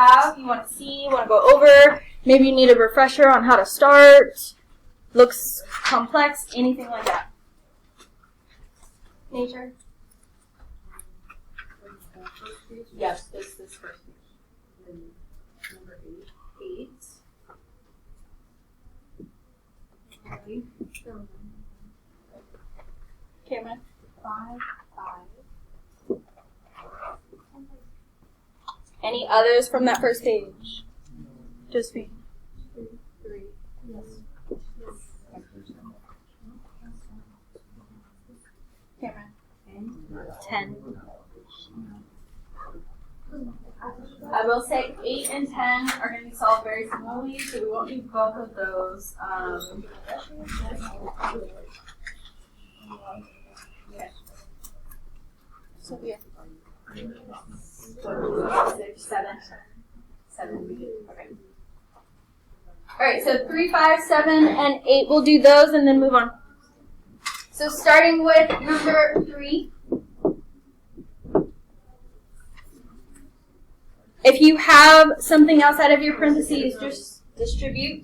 have, you want to see, want to go over. Maybe you need a refresher on how to start. Looks complex, anything like that. Nature? Yes, this first page. Number 8. Cameron? 5. Any others from that first page? Just me. 3. Yes. Cameron? 10. I will say 8 and 10 are going to be solved very similarly, so we won't do both of those. Okay. So yeah. 7. Okay. Alright, so 3, 5, 7, And 8, we'll do those and then move on. so starting with number 3. If you have something outside of your parentheses, just distribute.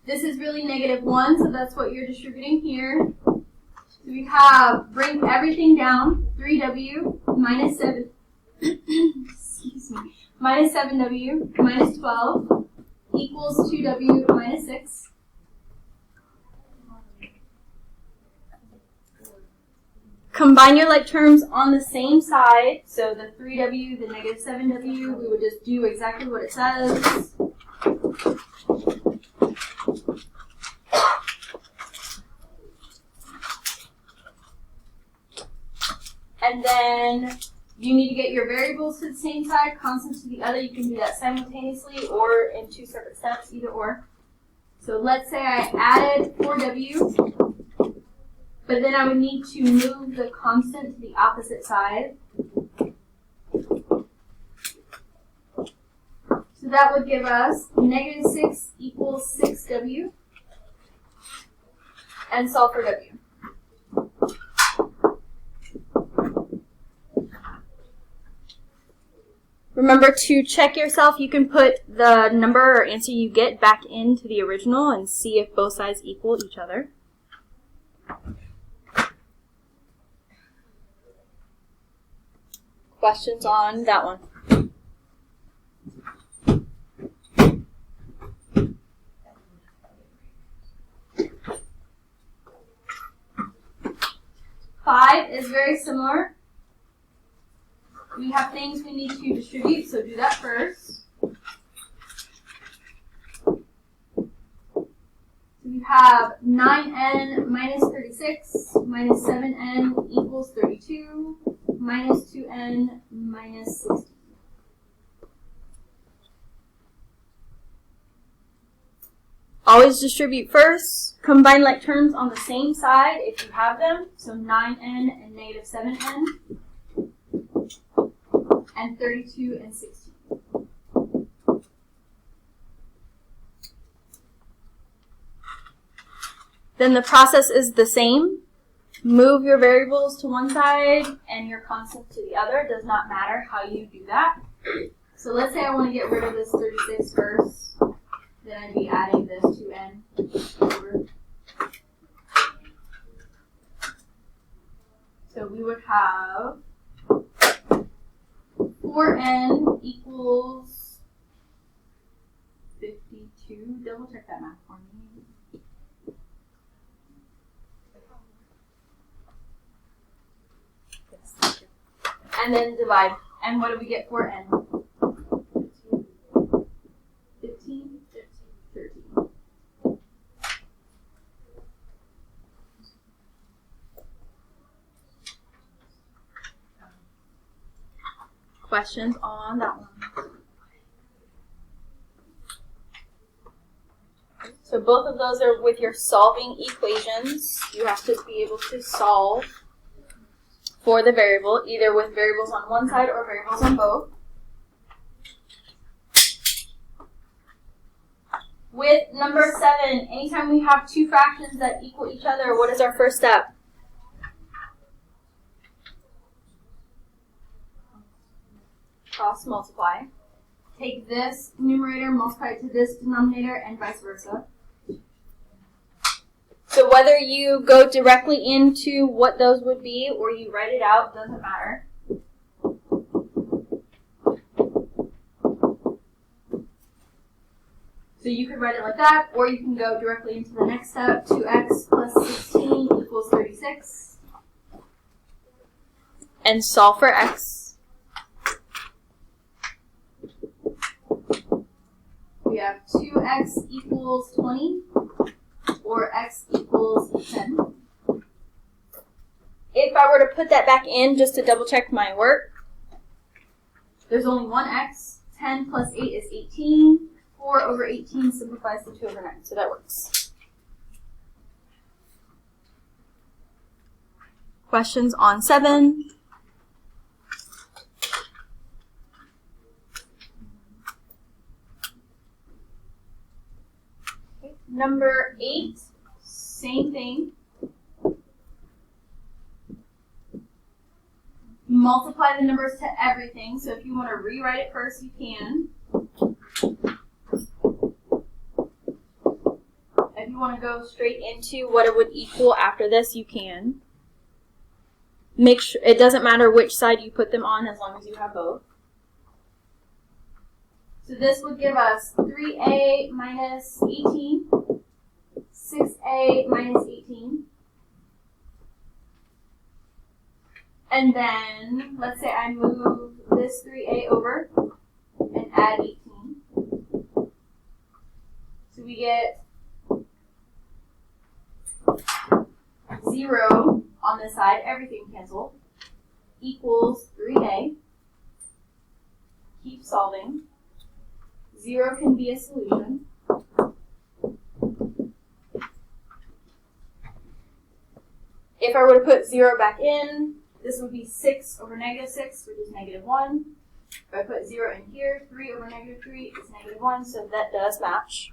This is really -1, so that's what you're distributing here. So we have, bring everything down, 3w minus 7, excuse me, minus 7w minus 12 equals 2w minus 6. Combine your like terms on the same side. So the 3w, the -7w, we would just do exactly what it says. And then you need to get your variables to the same side, constants to the other. You can do that simultaneously or in 2 separate steps, either or. So let's say I added 4w, but then I would need to move the constant to the opposite side. So that would give us -6 equals 6w, and solve for w. Remember to check yourself. You can put the number or answer you get back into the original and see if both sides equal each other. Questions on that one? Five is very similar. We have things we need to distribute, so do that first. So we have 9n minus 36 minus 7n equals 32 minus 2n minus 16. Always distribute first. Combine like terms on the same side if you have them. So 9n and -7n. And 32 and 16. Then the process is the same. Move your variables to one side and your constant to the other. It does not matter how you do that. So let's say I want to get rid of this 36 first. Then I'd be adding this 2n over. So we would have 4n equals 52. Double check that math for me. Yes, thank you. And then divide. And what do we get for n? 15? 13. Questions on that one? So both of those are with your solving equations. You have to be able to solve for the variable, either with variables on one side or variables on both. With number 7, anytime we have two fractions that equal each other, what is our first step? Cross multiply. take this numerator, multiply it to this denominator, and vice versa. So whether you go directly into what those would be or you write it out, doesn't matter. So you could write it like that, or you can go directly into the next step. 2x plus 16 equals 36. And solve for x. We have 2x equals 20, or x equals 10. If I were to put that back in just to double check my work, there's only one x. 10 plus 8 is 18. 4 over 18 simplifies to 2 over 9, so that works. Questions on 7? Okay. Number 8, same thing. Multiply the numbers to everything, so if you want to rewrite it first, you can. If you want to go straight into what it would equal after this, you can. Make sure it doesn't matter which side you put them on as long as you have both. So this would give us 3a minus 18, 6a minus 18. And then, let's say I move this 3a over and add 18. So we get 0 on this side, everything canceled, equals 3a. Keep solving. 0 can be a solution. If I were to put 0 back in, this would be 6 over negative 6, which is negative 1. If I put 0 in here, 3 over negative 3 is negative 1, so that does match.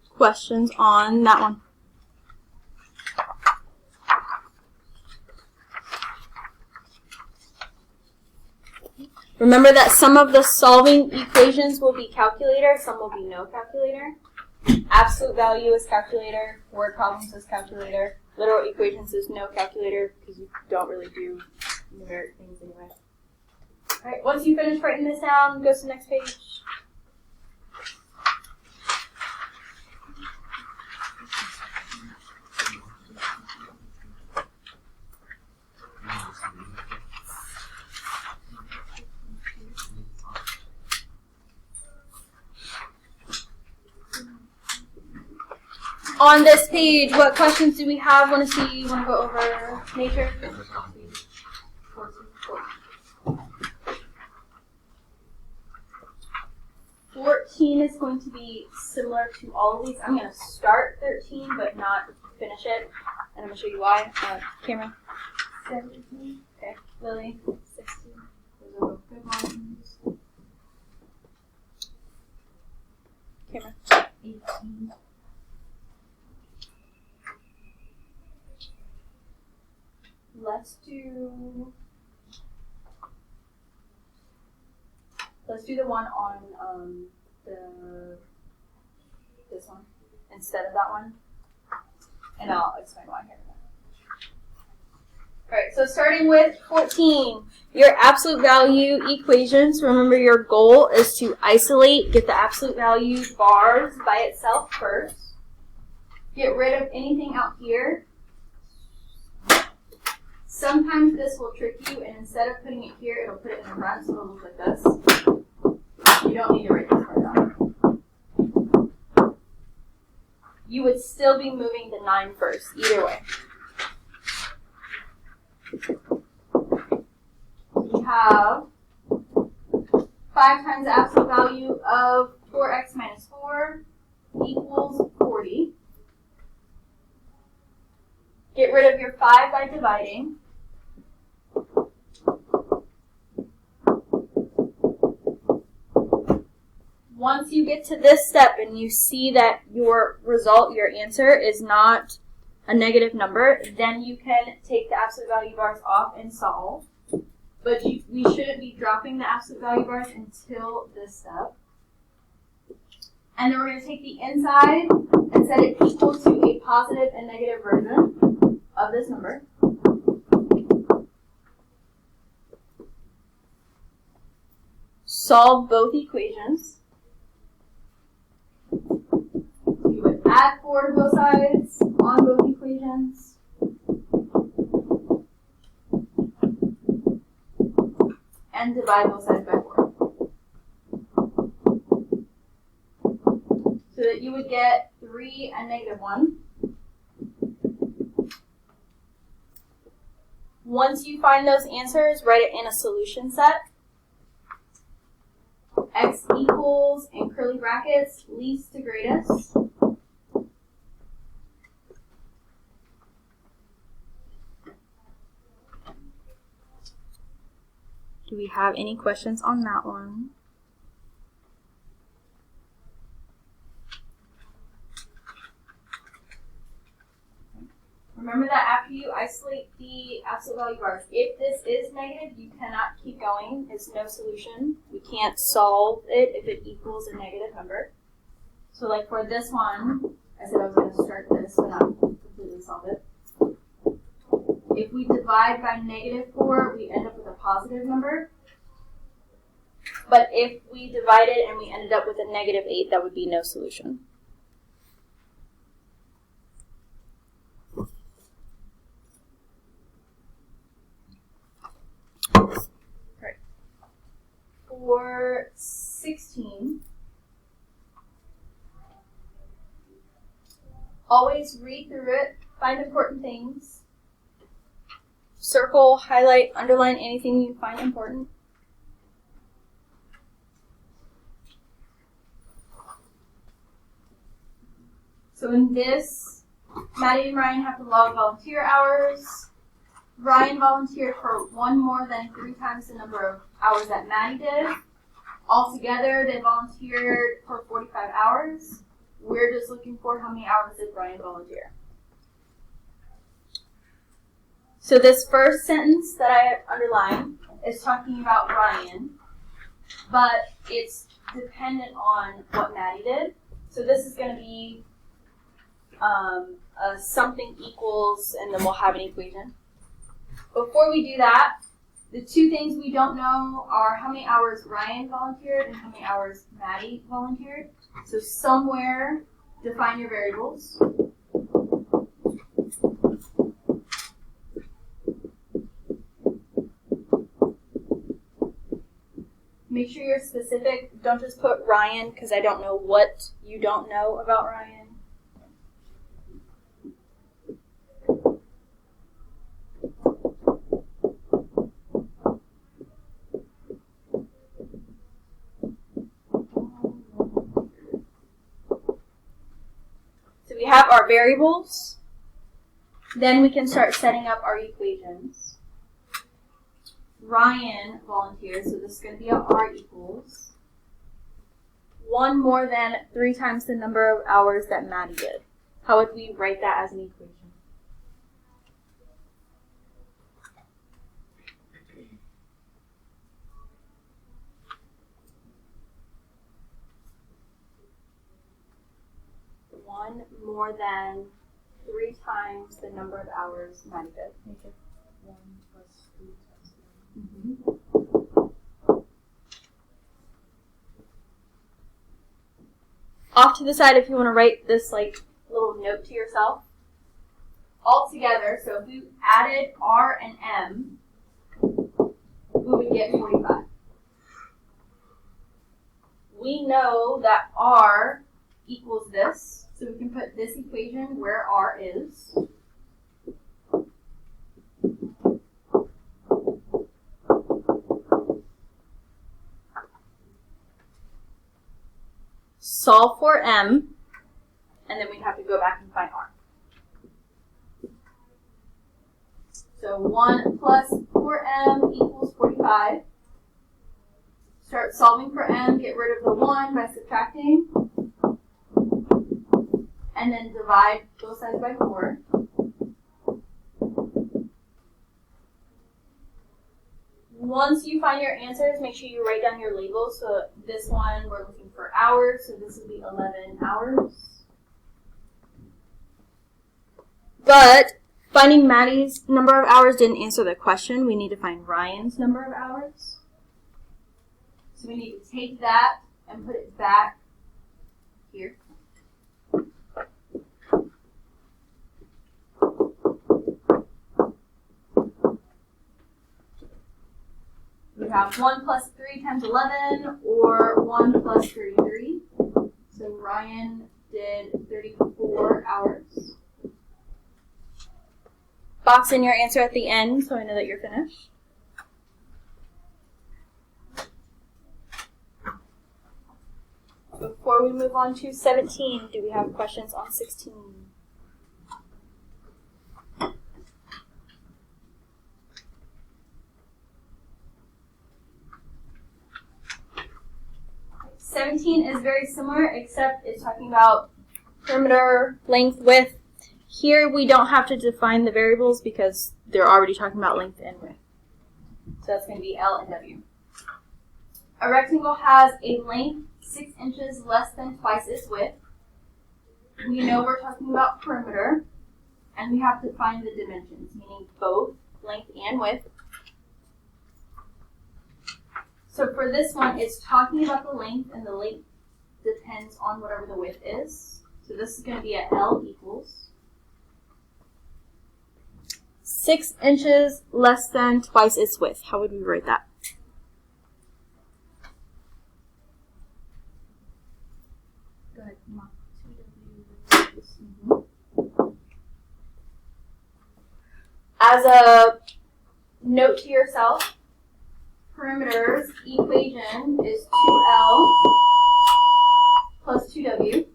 Questions on that one? Remember that some of the solving equations will be calculator, some will be no calculator. Absolute value is calculator, word problems is calculator, literal equations is no calculator because you don't really do numeric things anyway. Alright, once you finish writing this down, go to the next page. On this page, what questions do we have? Want to see? Want to go over nature? 14 is going to be similar to all of these. I'm going to start 13, but not finish it. And I'm going to show you why. Camera. 17. Okay. Lily. 16. Those are both good ones. Camera. 18. Let's do the one on this one instead of that one, and I'll explain why here. Alright, so starting with 14, your absolute value equations. Remember your goal is to isolate, get the absolute value bars by itself first. Get rid of anything out here. Sometimes this will trick you, and instead of putting it here, it'll put it in the front, so it'll look like this. You don't need to write this part down. You would still be moving the 9 first, either way. We have 5 times the absolute value of 4x minus 4 equals 40. Get rid of your 5 by dividing. Once you get to this step and you see that your result, your answer, is not a negative number, then you can take the absolute value bars off and solve. But we shouldn't be dropping the absolute value bars until this step. And then we're going to take the inside and set it equal to a positive and negative version of this number. Solve both equations. You would add 4 to both sides on both equations. And divide both sides by 4. So that you would get 3 and negative 1. Once you find those answers, write it in a solution set. X equals, in curly brackets, least to greatest. Do we have any questions on that one? Remember that after you isolate the absolute value bars, if this is negative, you cannot keep going. It's no solution. We can't solve it if it equals a negative number. So like for this one, I said I was going to start this but not completely solve it. If we divide by negative 4, we end up with a positive number. But if we divided and we ended up with a negative 8, that would be no solution. Right. For 16, always read through it, find important things. Circle, highlight, underline anything you find important. So in this, Maddie and Ryan have to log volunteer hours. Ryan volunteered for 1 more than 3 times the number of hours that Maddie did. Altogether, they volunteered for 45 hours. We're just looking for how many hours did Ryan volunteer. So this first sentence that I underlined is talking about Ryan, but it's dependent on what Maddie did. So this is going to be something equals, and then we'll have an equation. Before we do that, the 2 things we don't know are how many hours Ryan volunteered and how many hours Maddie volunteered. So somewhere, define your variables. Make sure you're specific. Don't just put Ryan, because I don't know what you don't know about Ryan. So we have our variables. Then we can start setting up our equations. Ryan volunteered, so this is going to be a R equals 1 more than 3 times the number of hours that Maddie did. How would we write that as an equation? One more than 3 times the number of hours Maddie did. Make it 1 plus 3 times 1. Mm-hmm. Off to the side, if you want to write this like little note to yourself. All together, so if we added R and M, we would get 45. We know that R equals this, so we can put this equation where R is. Solve for M, and then we'd have to go back and find R. So 1 plus 4M equals 45. Start solving for M, get rid of the 1 by subtracting, and then divide both sides by 4. once you find your answers, make sure you write down your labels. So this one, we're looking for hours, so this will be 11 hours. But finding Maddie's number of hours didn't answer the question. We need to find Ryan's number of hours. So we need to take that and put it back here. We have 1 plus 3 times 11, or 1 plus 33. So Ryan did 34 hours. Box in your answer at the end so I know that you're finished. Before we move on to 17, do we have questions on 16? 17 is very similar, except it's talking about perimeter, length, width. Here we don't have to define the variables because they're already talking about length and width. So that's going to be L and W. A rectangle has a length 6 inches less than twice its width. We know we're talking about perimeter, and we have to find the dimensions, meaning both length and width. So for this one, it's talking about the length, and the length depends on whatever the width is. So this is going to be at L equals 6 inches less than twice its width. How would we write that? Go ahead, Mom. As a note to yourself, perimeter's equation is 2L plus 2W.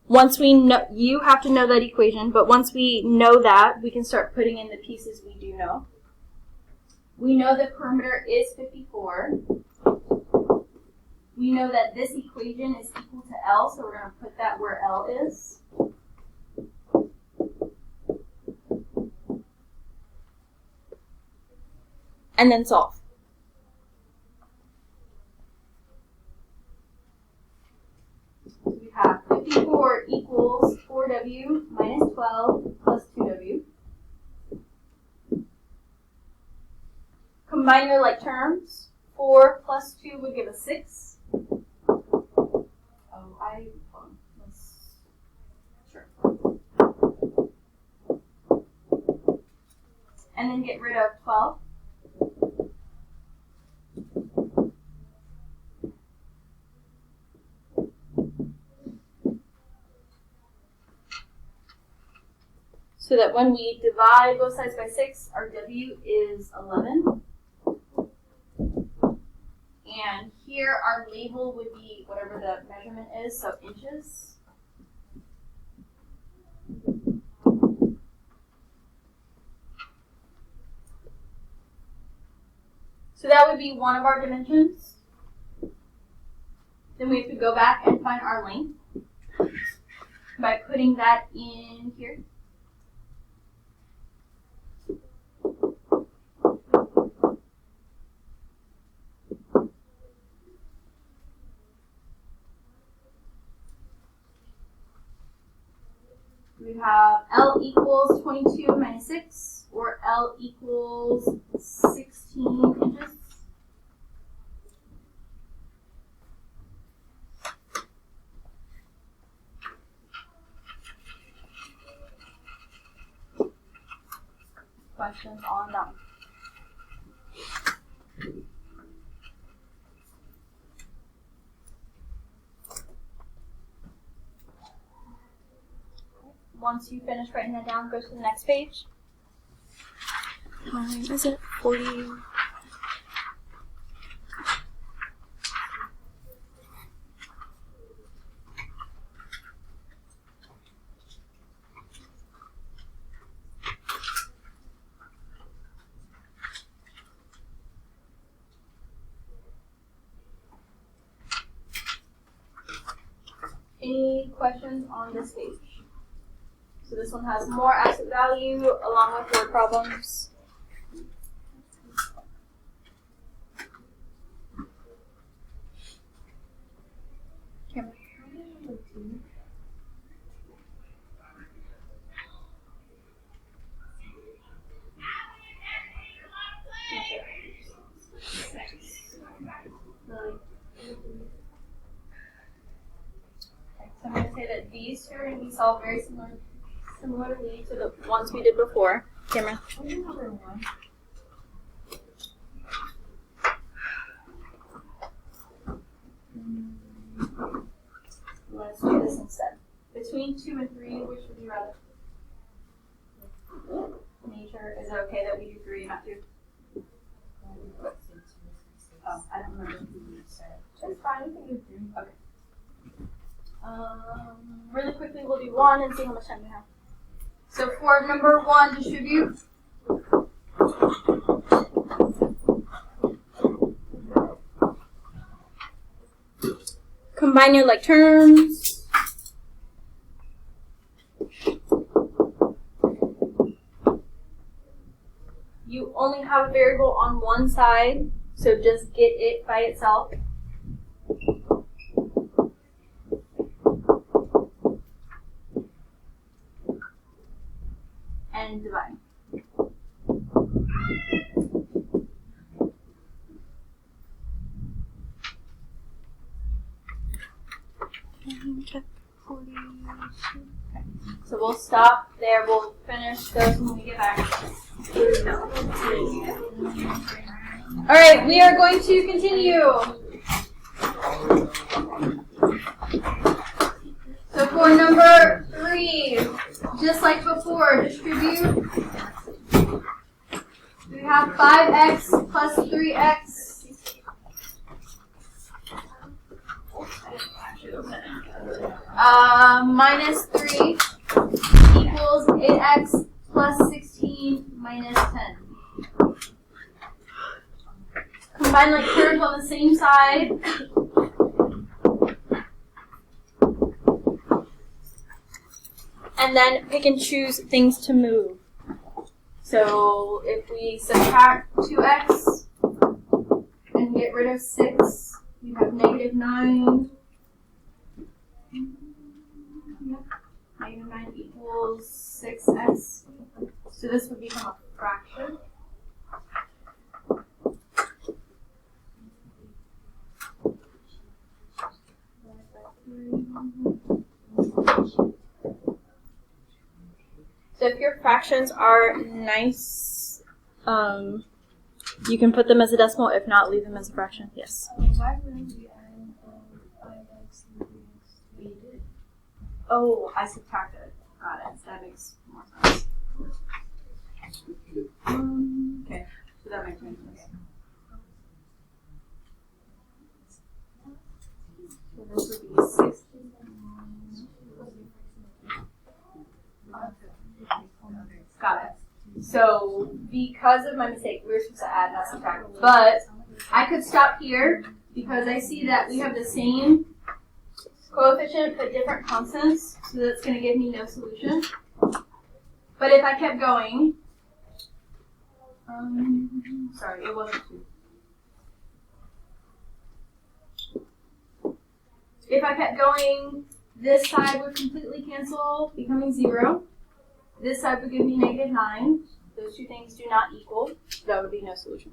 Once we know, you have to know that equation, but once we know that, we can start putting in the pieces we do know. We know the perimeter is 54. We know that this equation is equal to L, so we're going to put that where L is. And then solve. So we have 54 equals 4W minus 12 plus 2W. Combine your like terms. 4 plus 2 would give us 6. And then get rid of 12. So that when we divide both sides by 6, our W is 11. And here our label would be whatever the measurement is, so inches. So that would be one of our dimensions. Then we have to go back and find our length by putting that in here. We have L equals 22 minus 6, or L equals 16 inches. Questions on that? Once you finish writing that down, go to the next page. Time is it? 40. Any questions on this page? So this one has more absolute value along with word problems. Camera. So I'm going to say that these two are going to be solved very similarly to the ones we did before. Cameron. Number 1. Let's do this instead. Between 2 and 3, which would you rather? Nature. Is it okay that we do 3 and not 2? Oh, I don't remember who you said. It's fine, we can do 3. Okay. Really quickly, we'll do 1 and see how much time we have. So for number 1, distribute. Combine your like terms. You only have a variable on one side, so just get it by itself. And divide. Okay. So we'll stop there. We'll finish those when we get back. All right, we are going to continue. So for number 3, just like before, distribute. We have 5x plus 3x. Minus 3 equals 8x plus 16 minus 10. Combine like terms on the same side. And then pick and choose things to move. So if we subtract 2x and get rid of 6, we have negative 9. Yep. Negative 9 equals 6x. So this would become a fraction. So if your fractions are nice, you can put them as a decimal. If not, leave them as a fraction. Yes. Why wouldn't we add 5x and 3x? We did. Oh, I subtracted. Got it. That makes more sense. Okay. So that makes sense. So this would be 16. Got it. So because of my mistake, we were supposed to add, not subtract. But I could stop here because I see that we have the same coefficient but different constants. So that's going to give me no solution. But if I kept going, sorry, it wasn't 2. If I kept going, this side would completely cancel, becoming 0. This side would give me negative 9. Those two things do not equal. That would be no solution.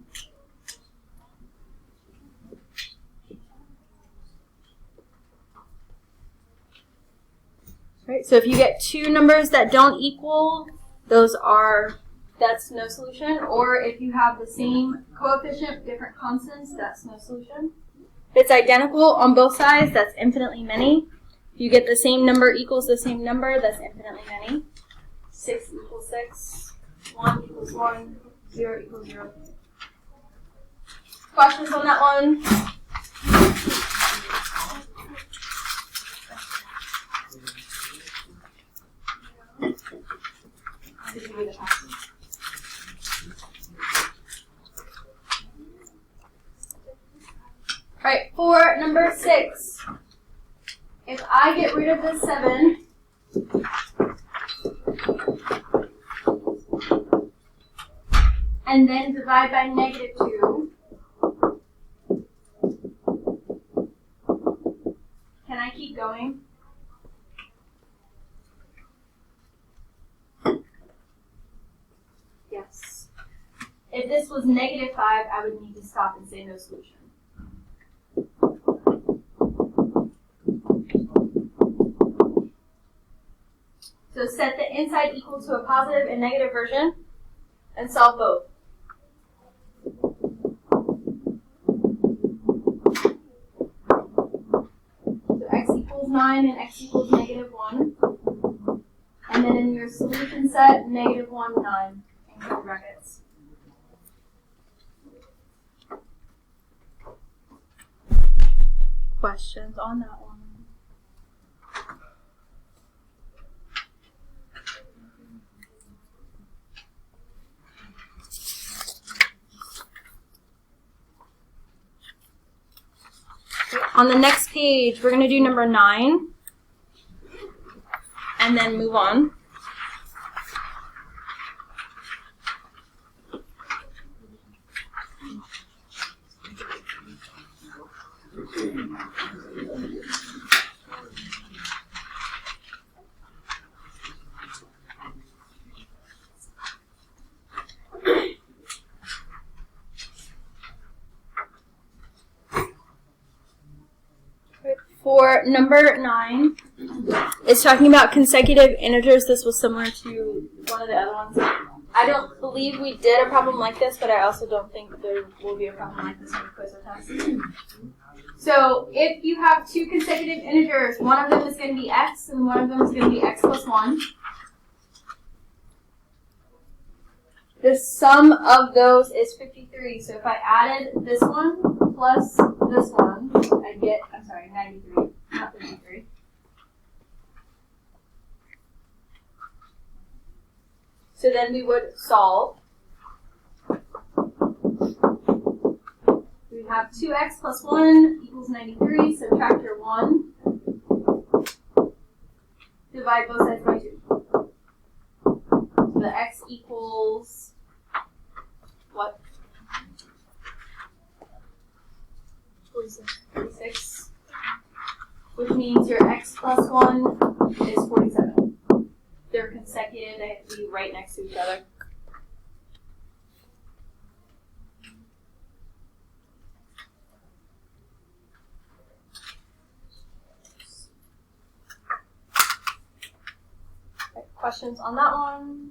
Right, so if you get two numbers that don't equal, that's no solution. Or if you have the same coefficient, different constants, that's no solution. If it's identical on both sides, that's infinitely many. If you get the same number equals the same number, that's infinitely many. 6 equals 6, 1 equals 1, 0 equals 0. Questions on that one? Alright, for number 6, if I get rid of this 7, and then divide by -2. Can I keep going? Yes. If this was -5, I would need to stop and say no solution. So set the inside equal to a positive and negative version and solve both. So x equals 9 and x equals -1. And then in your solution set, -1, 9 in curly brackets. Questions on that one? On the next page, we're going to do number 9 and then move on. For number 9, it's talking about consecutive integers. This was similar to one of the other ones. I don't believe we did a problem like this, but I also don't think there will be a problem like this in the quiz or test. So if you have two consecutive integers, one of them is going to be x and one of them is going to be x plus 1. The sum of those is 53. So if I added this one plus this one, I get, 93, not 53. So then we would solve. We would have 2x plus 1 equals 93, subtract your 1. Divide both sides by 2. So the x equals what? 46. Which means your x plus 1 is 47. They're consecutive, they have to be right next to each other. Okay, questions on that one?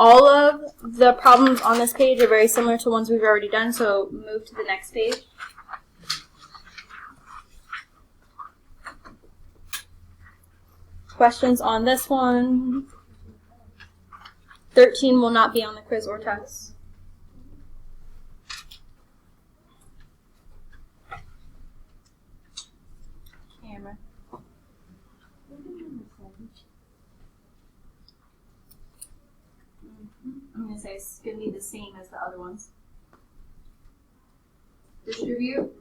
All of the problems on this page are very similar to ones we've already done, so move to the next page. Questions on this one? 13 will not be on the quiz or test. Camera. I'm going to say it's going to be the same as the other ones. Distribute.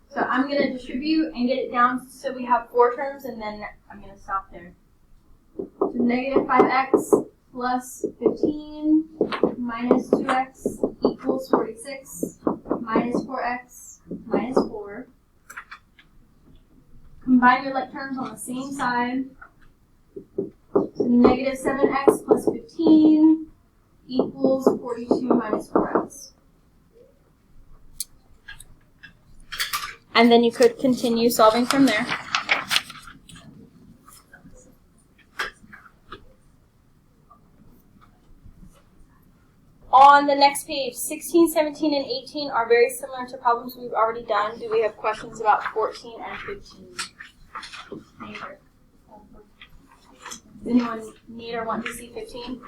So I'm going to distribute and get it down so we have 4 terms, and then I'm going to stop there. So negative 5x plus 15 minus 2x equals 46 minus 4x minus 4. Combine your like terms on the same side. So negative 7x plus 15 equals 42 minus 4x. And then you could continue solving from there. On the next page, 16, 17, and 18 are very similar to problems we've already done. Do we have questions about 14 and 15? Neither. Does anyone need or want to see 15?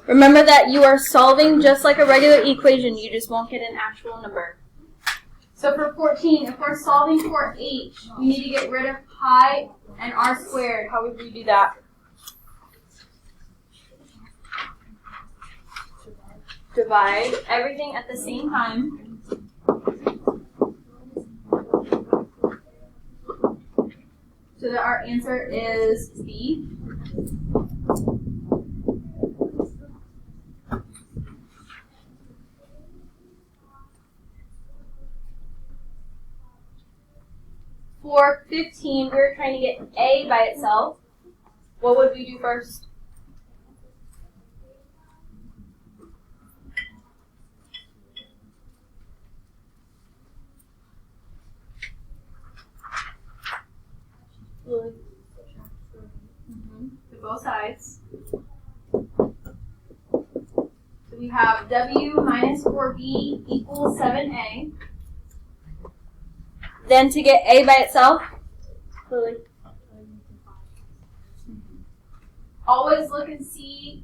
Remember that you are solving just like a regular equation, you just won't get an actual number. So for 14, if we're solving for h, we need to get rid of pi and r squared. How would we do that? divide everything at the same time. So that our answer is B. For 15, we're trying to get A by itself. What would we do first? To both sides. So we have W minus 4B equals 7A. Then to get A by itself, Lily. Always look and see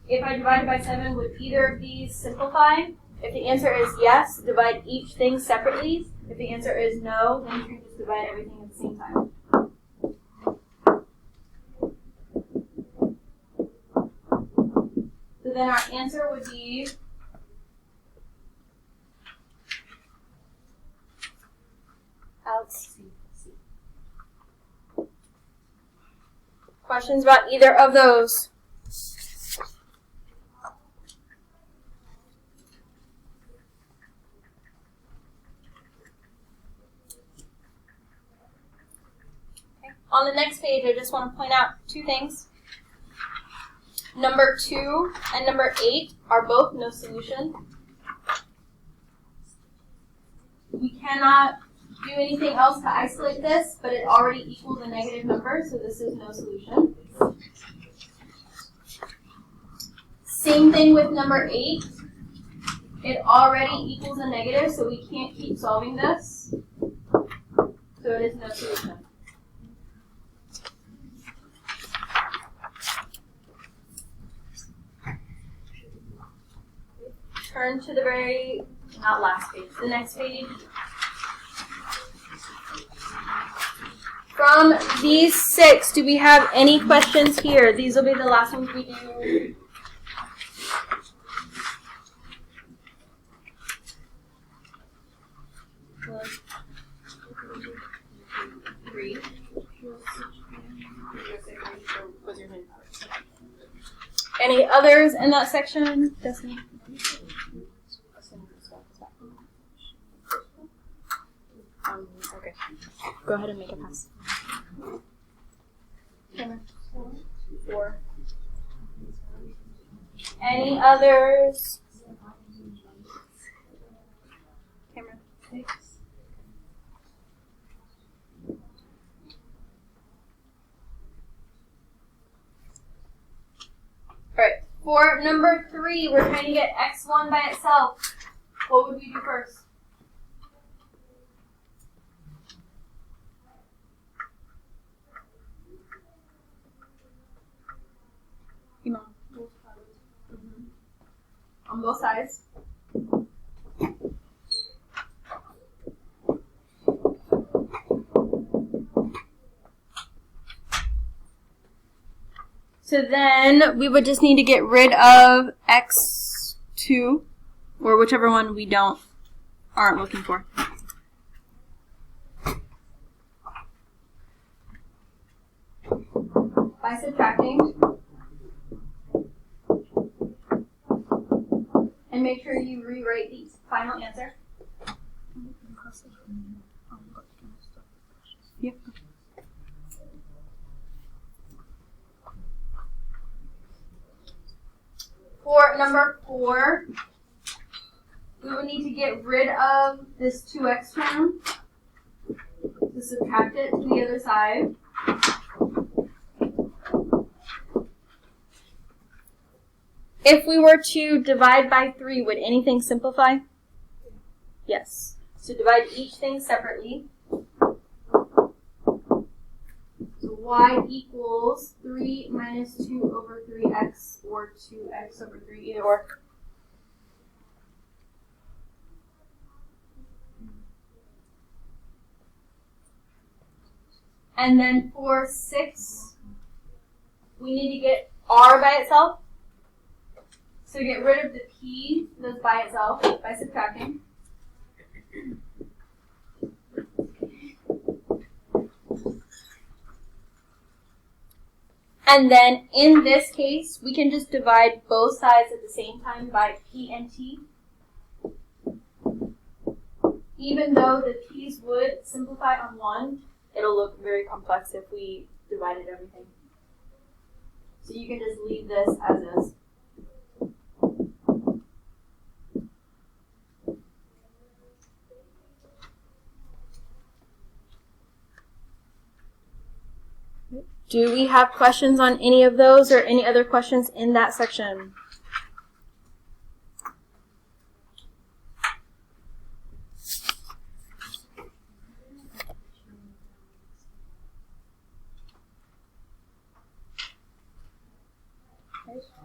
if I divide by 7, would either of these simplify? If the answer is yes, divide each thing separately. If the answer is no, then you can just divide everything at the same time. So then our answer would be C. Questions about either of those? Okay. On the next page, I just want to point out two things. Number 2 and number 8 are both no solution. We cannot do anything else to isolate this, but it already equals a negative number, so this is no solution. Same thing with number 8. It already equals a negative, so we can't keep solving this. So it is no solution. Turn to the not last page, the next page. From these 6, do we have any questions here? These will be the last ones we do. Three. Any others in that section? Destiny? Okay. Go ahead and make a pass. 4. Any others? Cameron? 6. Alright, for number 3, we're trying to get x1 by itself. What would we do first? On both sides. So then we would just need to get rid of x2, or whichever one we aren't looking for. By subtracting. And make sure you rewrite the final answer. Yep. For number 4, we would need to get rid of this 2x term to subtract it to the other side. If we were to divide by 3, would anything simplify? Yes. So divide each thing separately. So y equals 3 minus 2 over 3x, or 2x over 3, either or. And then for 6, we need to get r by itself. So So get rid of the p that's by itself by subtracting. And then in this case, we can just divide both sides at the same time by p and t. Even though the p's would simplify on one, it'll look very complex if we divided everything. So you can just leave this as is. Do we have questions on any of those or any other questions in that section?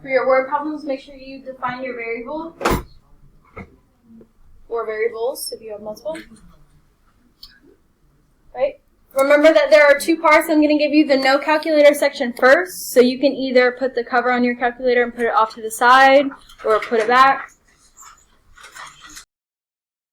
For your word problems, make sure you define your variable or variables if you have multiple. Right? Remember that there are two parts. I'm going to give you the no calculator section first, so you can either put the cover on your calculator and put it off to the side or put it back.